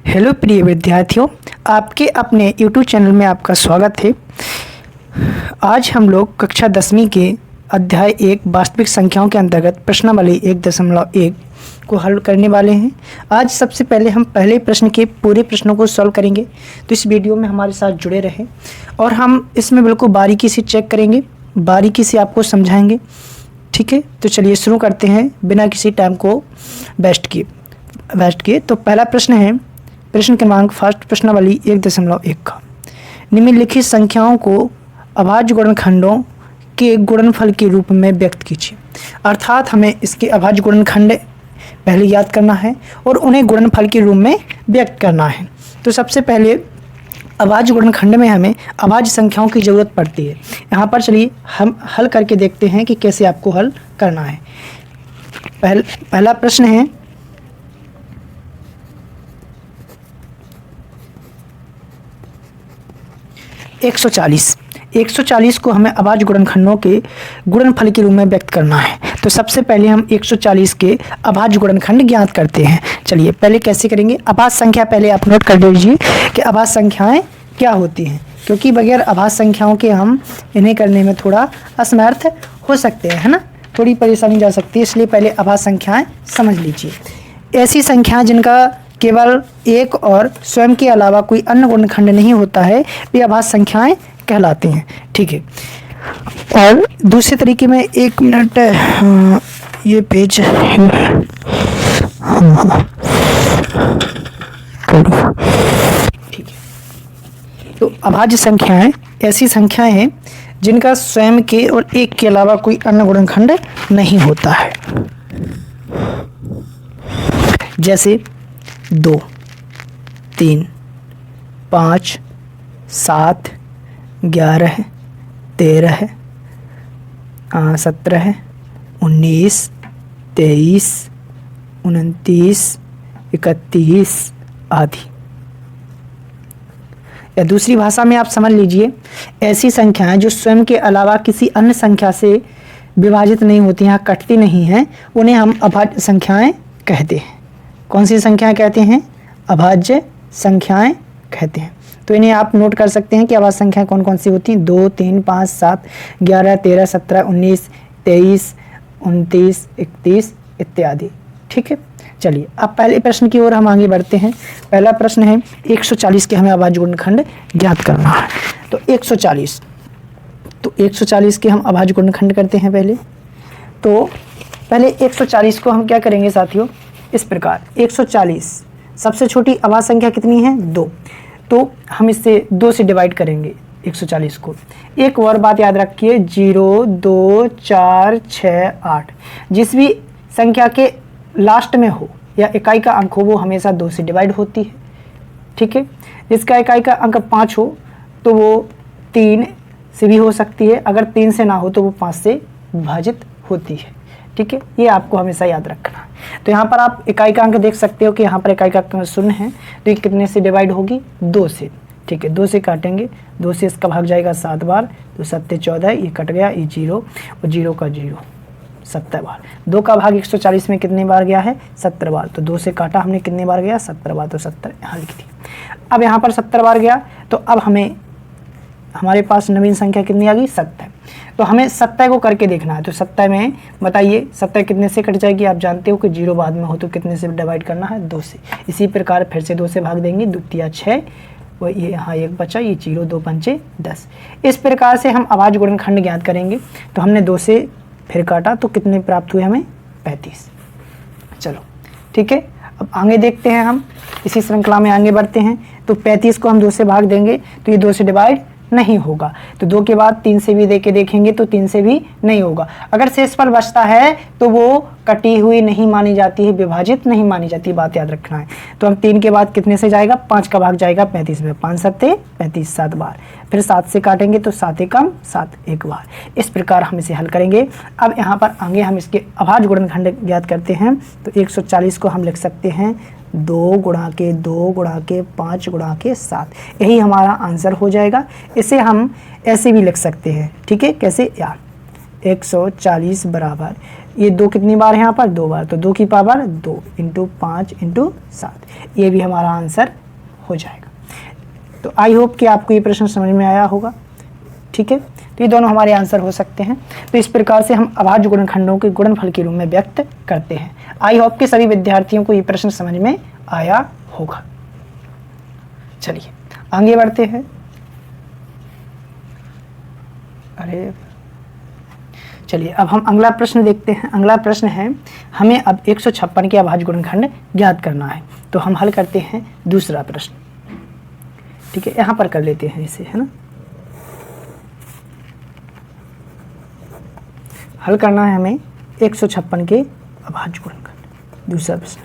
Hello प्रिय विद्यार्थियों, आपके अपने YouTube चैनल में आपका स्वागत है। आज हम लोग कक्षा 10वीं के अध्याय 1 वास्तविक संख्याओं के अंतर्गत प्रश्नावली 1.1 को हल करने वाले हैं। आज सबसे पहले हम पहले प्रश्न के पूरे प्रश्नों को सॉल्व करेंगे, तो इस वीडियो में हमारे साथ जुड़े रहें और हम इसमें बिल्कुल बारीकी से चेक करेंगे, बारीकी से आपको समझाएंगे। ठीक है, तो चलिए शुरू करते हैं बिना किसी टाइम को वेस्ट किए। तो पहला प्रश्न है प्रश्न क्रमांक फर्स्ट प्रश्नावली 1.1 का। निम्नलिखित संख्याओं को अभाज्य गुणनखंडों के गुणनफल के रूप में व्यक्त कीजिए। अर्थात हमें इसके अभाज्य गुणनखंड पहले याद करना है और उन्हें गुणनफल के रूप में व्यक्त करना है। तो सबसे पहले अभाज्य गुणनखंड में हमें अभाज्य संख्याओं की ज़रूरत पड़ती है। यहाँ पर चलिए हम हल करके देखते हैं कि कैसे आपको हल करना है। पहला प्रश्न है 140 को हमें अभाज्य गुणनखंडों के गुणनफल के रूप में व्यक्त करना है। तो सबसे पहले हम 140 के अभाज्य गुणनखंड ज्ञात करते हैं। चलिए पहले कैसे करेंगे। अभाज्य संख्या पहले आप नोट कर लीजिए कि अभाज्य संख्याएं क्या होती हैं, क्योंकि बगैर अभाज्य संख्याओं के हम इन्हें करने में थोड़ा असमर्थ हो सकते हैं, है ना, थोड़ी परेशानी जा सकती है। इसलिए पहले अभाज्य संख्याएँ समझ लीजिए। ऐसी संख्याएँ जिनका केवल एक और स्वयं के अलावा कोई अन्य गुणनखंड नहीं होता है, वे अभाज्य संख्याएं कहलाती हैं। ठीक है, और दूसरे तरीके में 1 मिनट, ये पेज ठीक है। तो अभाज्य संख्याएं ऐसी संख्याएं हैं जिनका स्वयं के और एक के अलावा कोई अन्य गुणनखंड नहीं होता है। जैसे 2, 3, 5, 7, 11, 13, 17, 19, 23, 29, 31 आदि। या दूसरी भाषा में आप समझ लीजिए, ऐसी संख्याएं जो स्वयं के अलावा किसी अन्य संख्या से विभाजित नहीं होती हैं, कटती नहीं हैं, उन्हें हम अभाज्य संख्याएं कहते हैं। कौन सी संख्याएं कहते हैं? अभाज्य संख्याएं कहते हैं। तो इन्हें आप नोट कर सकते हैं कि अभाज्य संख्याएं कौन कौन सी होती हैं। 2, 3, 5, 7, 11, 13, 17, 19, 23, 29, 31 इत्यादि। ठीक है, चलिए अब पहले प्रश्न की ओर हम आगे बढ़ते हैं। पहला प्रश्न है 140 के हमें अभाज्य गुणनखंड ज्ञात करना है। तो 140 के हम अभाज्य गुणनखंड करते हैं। पहले 140 को हम क्या करेंगे साथियों, इस प्रकार 140 सबसे छोटी अभाज्य संख्या कितनी है? 2। तो हम इससे 2 से डिवाइड करेंगे 140 को। एक और बात याद रखिए, 0, 2, 4, 6, 8 जिस भी संख्या के लास्ट में हो या इकाई का अंक हो वो हमेशा 2 से डिवाइड होती है। ठीक है, जिसका इकाई का अंक 5 हो तो वो 3 से भी हो सकती है, अगर 3 से ना हो तो वो 5 से विभाजित होती है। ठीक है, ये आपको हमेशा याद रखना है। तो यहाँ पर आप इकाई का अंक देख सकते हो कि यहाँ पर इकाई का अंक 0 है, तो ये कितने से डिवाइड होगी? 2 से। ठीक है, 2 से काटेंगे, 2 से इसका भाग जाएगा 7 बार, तो 7 14, ये कट गया, ये 0 और 0 का 0 70 बार। 2 का भाग 140 में कितने बार गया है? 70 बार। तो 2 से काटा हमने, कितने बार गया? 70 बार। तो 70 यहाँ लिख दी। अब यहाँ पर 70 बार गया, तो अब हमारे पास नवीन संख्या कितनी आ गई? 70। तो हमें 70 को करके देखना है। तो 70 में बताइए 70 कितने से कट जाएगी? आप जानते हो कि 0 बाद में हो तो कितने से डिवाइड करना है? 2 से। इसी प्रकार फिर से 2 से भाग देंगे, 2 तिया 6, वो ये यहाँ 1 बचा, ये 0, 2 पंचे 10। इस प्रकार से हम अभाज्य गुणनखंड ज्ञात करेंगे। तो हमने 2 से फिर काटा तो कितने प्राप्त हुए हमें? 35। चलो ठीक है, अब आगे देखते हैं, हम इसी श्रृंखला में आगे बढ़ते हैं। तो 35 को हम 2 से भाग देंगे तो ये 2 से डिवाइड नहीं होगा। तो 2 के बाद 3 से भी दे के देखेंगे तो 3 से भी नहीं होगा। अगर शेषफल बचता है तो वो कटी हुई नहीं मानी जाती है, विभाजित नहीं मानी जाती, बात याद रखना है। तो हम 3 के बाद कितने से जाएगा? 5 का भाग जाएगा 35 में, 5 7 35 7 बार। फिर 7 से काटेंगे तो 7 एकम 7 एक बार। इस प्रकार हम इसे हल करेंगे। अब यहाँ पर आगे हम इसके अभाज्य गुणनखंड ज्ञात करते हैं। तो 140 को हम लिख सकते हैं 2 गुणा के 2 गुणा के 5 गुणा के 7, यही हमारा आंसर हो जाएगा। इसे हम ऐसे भी लिख सकते हैं। ठीक है, कैसे? या 140 बराबर, ये 2 कितनी बार है यहाँ पर, 2 बार, तो 2 की पावर 2 इंटू 5 इंटू 7, ये भी हमारा आंसर हो जाएगा। तो आई होप कि आपको ये प्रश्न समझ में आया होगा। ठीक है, तो ये दोनों हमारे आंसर हो सकते हैं। तो इस प्रकार से हम अभाज्य गुणनखंडों के गुणनफल के रूप में व्यक्त करते हैं। आई होप कि सभी विद्यार्थियों को ये प्रश्न समझ में आया होगा। चलिए आगे बढ़ते हैं। चलिए अब हम अगला प्रश्न देखते हैं। अगला प्रश्न है, हमें अब 156 के अभाज्य गुणनखंड ज्ञात करना है। तो हम हल करते हैं दूसरा प्रश्न। ठीक है, यहाँ पर कर लेते हैं इसे, है ना। हल करना है हमें 156 के अभाज्य गुणनखंड, दूसरा प्रश्न।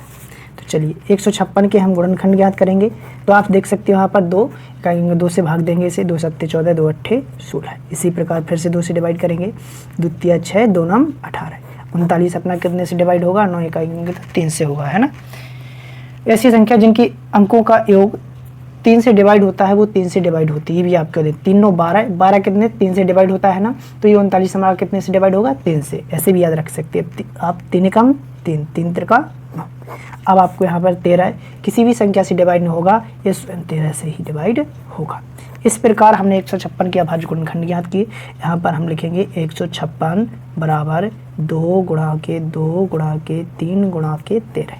तो चलिए 156 के हम गुणनखंड ज्ञात करेंगे। तो आप देख सकते हो यहाँ पर 2 कहेंगे, 2 से भाग देंगे इसे, 2 सत्ते 14, 2 अट्ठे 16। इसी प्रकार फिर से 2 से डिवाइड करेंगे, 2 तिया 6, 2 नम 18। 39 अपना कितने से डिवाइड होगा, 9 इकाएंगे तो 3 से होगा, है ना। ऐसी संख्या जिनकी अंकों का योग 3 से डिवाइड होता है वो 3 से डिवाइड होती है, ये भी आपको 3 9 12, 12 कितने 3 से डिवाइड होता है ना। तो ये 39 हमारा कितने से डिवाइड होगा, 3 से। ऐसे भी याद रख सकते हैं आप, 3 कम 3, 3 त्रिका 9। अब आपको यहाँ पर 13 किसी भी संख्या से डिवाइड नहीं होगा, ये 13 से ही डिवाइड होगा। इस प्रकार हमने 156 के अभाज्य गुणनखंड ज्ञात किए। यहाँ पर हम लिखेंगे 156 बराबर 2 गुणा के 2 गुणा के 3 गुणा के 13।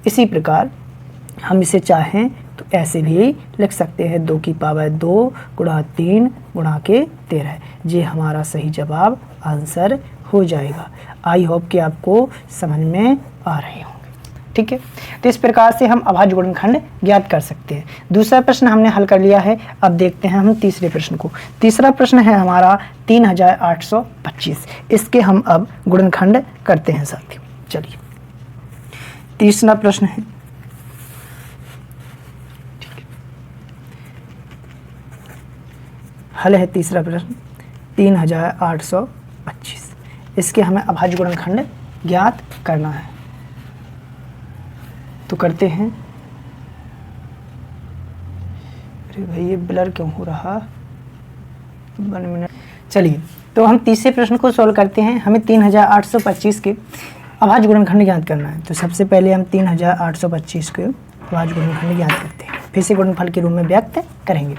इसी प्रकार हम इसे चाहें तो ऐसे भी लिख सकते हैं, 2 की पावर 2 गुणा 3 गुणा के 13। ये हमारा सही जवाब आंसर हो जाएगा। आई होप कि आपको समझ में आ रहे होंगे। ठीक है, तो इस प्रकार से हम अभाज्य गुणनखंड ज्ञात कर सकते हैं। दूसरा प्रश्न हमने हल कर लिया है। अब देखते हैं हम तीसरे प्रश्न को। तीसरा प्रश्न है हमारा 3825। इसके हम अब गुणनखंड करते हैं साथियों। चलिए तीसरा प्रश्न है, हल है तीसरा प्रश्न 3825। इसके हमें अभाज्य गुणनखंड ज्ञात करना है। तो करते हैं। अरे भाई ये ब्लर क्यों हो रहा, 1 मिनट। चलिए तो हम तीसरे प्रश्न को सॉल्व करते हैं। हमें 3825 के अभाज्य गुणनखंड ज्ञात करना है। तो सबसे पहले हम 3825 के अभाज्य गुणनखंड ज्ञात करते हैं, फिर से गुणनफल के रूप में व्यक्त करेंगे।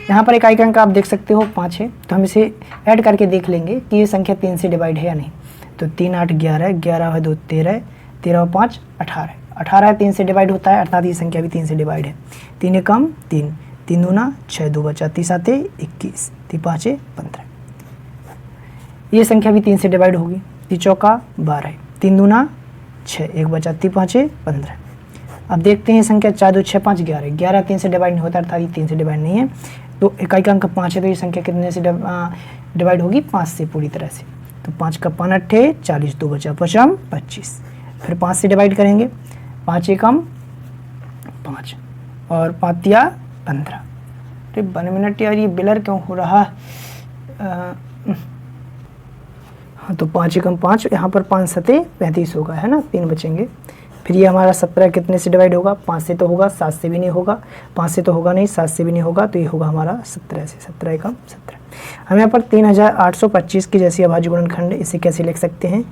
यहाँ पर इकाई अंक आप देख सकते हो 5 है, तो हम इसे ऐड करके देख लेंगे कि ये संख्या 3 से डिवाइड है या नहीं। तो 3 8 11, 11 है 2 13, 13 और 5 18, 18 3 से डिवाइड होता है, अर्थात ये संख्या भी 3 से डिवाइड है। 3 कम 3, 3 दूना 6, 2 बचा 30 आते 21, 3 5 15। ये संख्या भी 3 से डिवाइड होगी। 3 चौका 12, 3 दूना 6, 1 बचा 3 5 15। अब देखते हैं संख्या 4 2 6 5 11, 11 3 से डिवाइड नहीं होता, अर्थात ये 3 से डिवाइड नहीं है। तो इकाई का अंक 5 है, तो ये संख्या कितने से डिवाइड होगी, 5 से पूरी तरह से। तो 5 का 5 8 40, 2 बचा 5 25। फिर 5 से डिवाइड करेंगे, 5 एकम 5 और 5 तिया 15। अरे 1 मिनट यार, ये ब्लर क्यों हो रहा। हाँ तो 5 एकम 5, यहाँ पर 5 सते 35 होगा, है ना, 3 बचेंगे। फिर ये हमारा 17 कितने से डिवाइड होगा, 5 से तो होगा, 7 से भी नहीं होगा, 5 से तो होगा नहीं, 7 से भी नहीं होगा, तो ये होगा हमारा 17 से। 17 एकम 17। हम यहाँ पर 3825 की जैसी अभाज्य गुणनखंड, इसे कैसे लिख सकते हैं,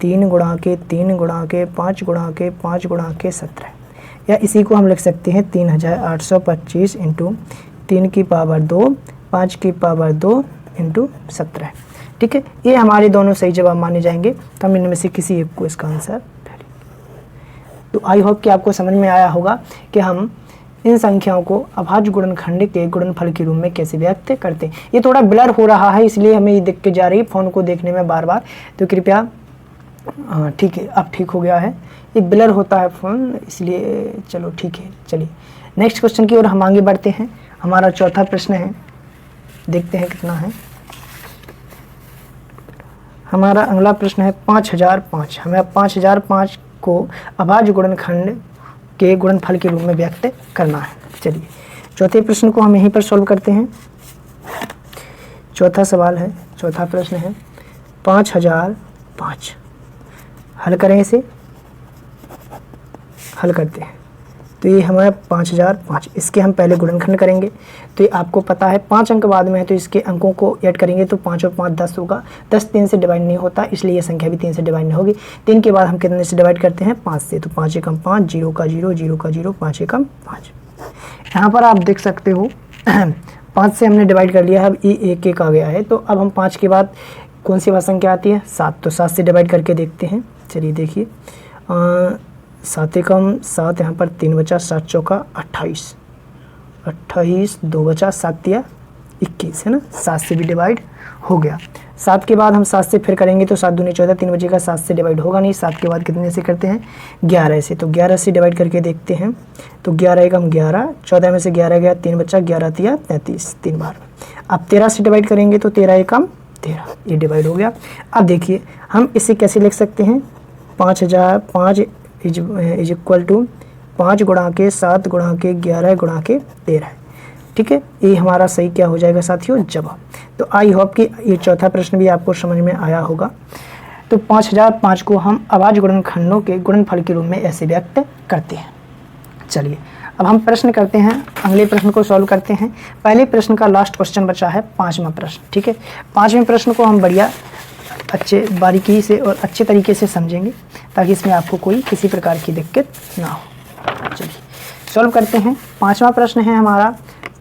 3 गुणा के 3 गुणा के 5 गुणा के 5 गुणा के 17, या इसी को हम लिख सकते हैं 3825 इंटू 3 की पावर 2 5 की पावर 2 इंटू 17। ठीक है, ये हमारे दोनों सही जवाब माने जाएंगे। तो हम इनमें से किसी एक को इसका आंसर। तो आई होप कि आपको समझ में आया होगा कि हम इन संख्याओं को अभाज्य गुणनखंड के गुणनफल के रूप में कैसे व्यक्त करते हैं। ये थोड़ा ब्लर हो रहा है, इसलिए हमें ये दिख के जा रही है फ़ोन को देखने में बार बार, तो कृपया, ठीक है अब ठीक हो गया है। ये ब्लर होता है फ़ोन, इसलिए चलो ठीक है। चलिए नेक्स्ट क्वेश्चन की ओर हम आगे बढ़ते हैं। हमारा चौथा प्रश्न है, देखते हैं कितना है। हमारा अगला प्रश्न है 5005। हमें 5005 को अभाज्य गुणनखंड के गुणनफल के रूप में व्यक्त करना है। चलिए चौथे प्रश्न को हम यहीं पर सॉल्व करते हैं। चौथा सवाल है, चौथा प्रश्न है 5005। हल करें, इसे हल करते हैं। तो ये हमारा 5005, इसके हम पहले गुणनखंड करेंगे। तो ये आपको पता है 5 अंक बाद में है, तो इसके अंकों को ऐड करेंगे तो 5 और 5 10 होगा। 10 3 से डिवाइड नहीं होता, इसलिए ये संख्या भी 3 से डिवाइड नहीं होगी। 3 के बाद हम कितने से डिवाइड करते हैं? 5 से। तो 5 एकम 5, 0 का 0, 0 का 0, 5 एकम 5। यहाँ पर आप देख सकते हो 5 से हमने डिवाइड कर लिया है, अब ये 1 1 आ गया है। तो अब हम 5 के बाद कौन सी संख्या आती है? 7। तो 7 से डिवाइड करके देखते हैं। चलिए देखिए, 7 एकम 7, यहाँ पर 3 बचा, 7 चौका 28, 28 2 बचा, 7 तिया 21 है ना। 7 से भी डिवाइड हो गया। 7 के बाद हम 7 से फिर करेंगे तो 7 दूनी 14, 3 बचेगा, 7 से डिवाइड होगा नहीं। 7 के बाद कितने से करते हैं? 11 से। तो 11 से डिवाइड करके देखते हैं। तो 11 एकम 11, 14 में से 11 गया, 3 बचा, 11 तिया 33, 3 बार। अब 13 से डिवाइड करेंगे तो 13 एकम 13, ये डिवाइड हो गया। अब देखिए हम इसे कैसे लिख सकते हैं? 5005 इज इक्वल टू 5 गुणा के 7 गुणा के 11 गुणा के 13। ठीक है, ये हमारा सही क्या हो जाएगा साथियों? जवाब। तो आई होप कि ये चौथा प्रश्न भी आपको समझ में आया होगा। तो 5005 को हम अभाज्य गुणनखंडों के गुणनफल के रूप में ऐसे व्यक्त करते हैं। चलिए अब हम प्रश्न करते हैं, अगले प्रश्न को सॉल्व करते हैं। पहले प्रश्न का लास्ट क्वेश्चन बचा है 5वां प्रश्न। ठीक है, 5वें प्रश्न को हम बढ़िया अच्छे बारीकी से और अच्छे तरीके से समझेंगे ताकि इसमें आपको कोई किसी प्रकार की दिक्कत ना हो। चलिए सॉल्व करते हैं। 5वां प्रश्न है हमारा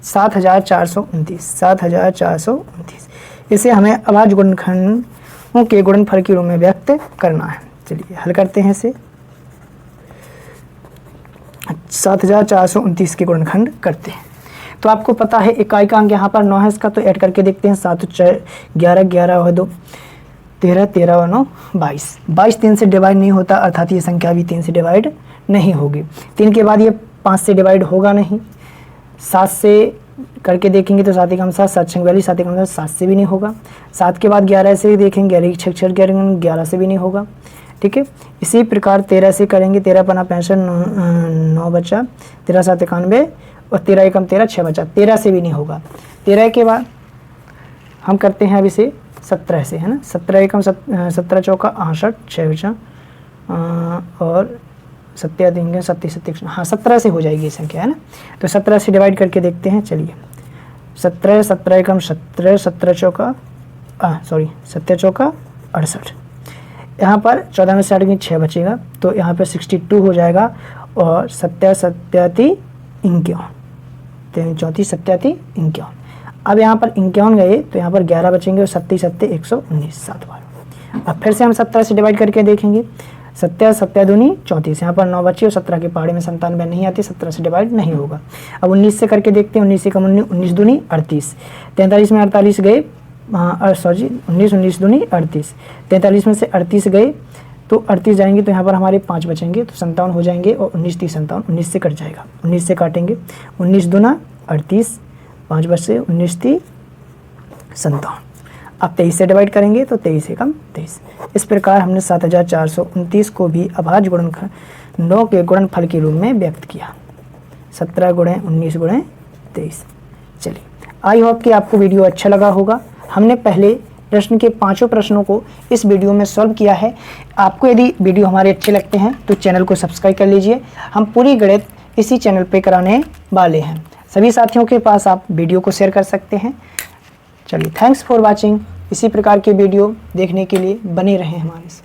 7429, 7429। इसे हमें अभाज्य गुणनखंडों के गुणनफल के रूप में व्यक्त करना है। चलिए हल करते हैं इसे। 7429 के गुणनखंड करते हैं। तो आपको पता है इकाई का अंक यहाँ पर 9 है, इसका तो ऐड करके देखते हैं। 7 4 11, 11 और 2 13, 13 और 9 22। 22 3 से डिवाइड नहीं होता, अर्थात ये संख्या भी 3 से डिवाइड नहीं होगी। 3 के बाद ये 5 से डिवाइड होगा नहीं। 7 से करके देखेंगे तो 7 एकम 7, 7 छंग 42, 7 एकम 7 से भी नहीं होगा। 7 के बाद 11 से देखेंगे, 11 छः 11 से भी नहीं होगा। ठीक है, इसी प्रकार 13 से करेंगे, 13 पना 65, 9 बचा, 13 7 91 और 13 एकम 13 6 बचा, 13 से भी नहीं होगा। 13 के बाद हम करते हैं अब इसे 17 से, है ना। 17 एकम 17 चौका 68, 6 बचा और 7 देंगे 37, हाँ 17 से हो जाएगी ये संख्या, है ना। तो 17 से डिवाइड करके देखते हैं। चलिए 17, 17 एकम 17, 17 चौका 17 चौका 68। यहाँ पर 14 में से 8 6 बचेगा, तो यहाँ पर 62 हो जाएगा और 7 7 51, 34 7 51। अब यहाँ पर 51 गए तो यहाँ पर 11 बचेंगे और 7 7 119, 7 बार। अब फिर से हम 17 से डिवाइड करके देखेंगे। 7 7 दूनी 34, यहाँ पर 9 बचे और 17 के पहाड़े में 97 नहीं आती, 17 से डिवाइड नहीं होगा। अब 19 से करके देखते हैं। 19 से कम 19 दूनी 38, 43 में 48 गए, 19 दूनी 38, 43 में से 38 गए तो 38 जाएंगे तो यहाँ पर हमारे 5 बचेंगे, तो 57 हो जाएंगे और 19 30 57, 19 से कट जाएगा। 19 से काटेंगे, 19 दूना 38, 5 बचे, 19 30 57। अब 23 से डिवाइड करेंगे तो 23 से कम 23। इस प्रकार हमने 7429 को भी अभाज्य गुणनखंडों के गुणनफल के रूप में व्यक्त किया। 17 गुणे 19 गुणे 23। चलिए आई होप कि आपको वीडियो अच्छा लगा होगा। हमने पहले प्रश्न के 5 प्रश्नों को इस वीडियो में सॉल्व किया है। आपको यदि वीडियो हमारे अच्छे लगते हैं तो चैनल को सब्सक्राइब कर लीजिए। हम पूरी गणित इसी चैनल पे कराने वाले हैं। सभी साथियों के पास आप वीडियो को शेयर कर सकते हैं। चलिए थैंक्स फॉर वाचिंग। इसी प्रकार के वीडियो देखने के लिए बने रहें हमारे साथ।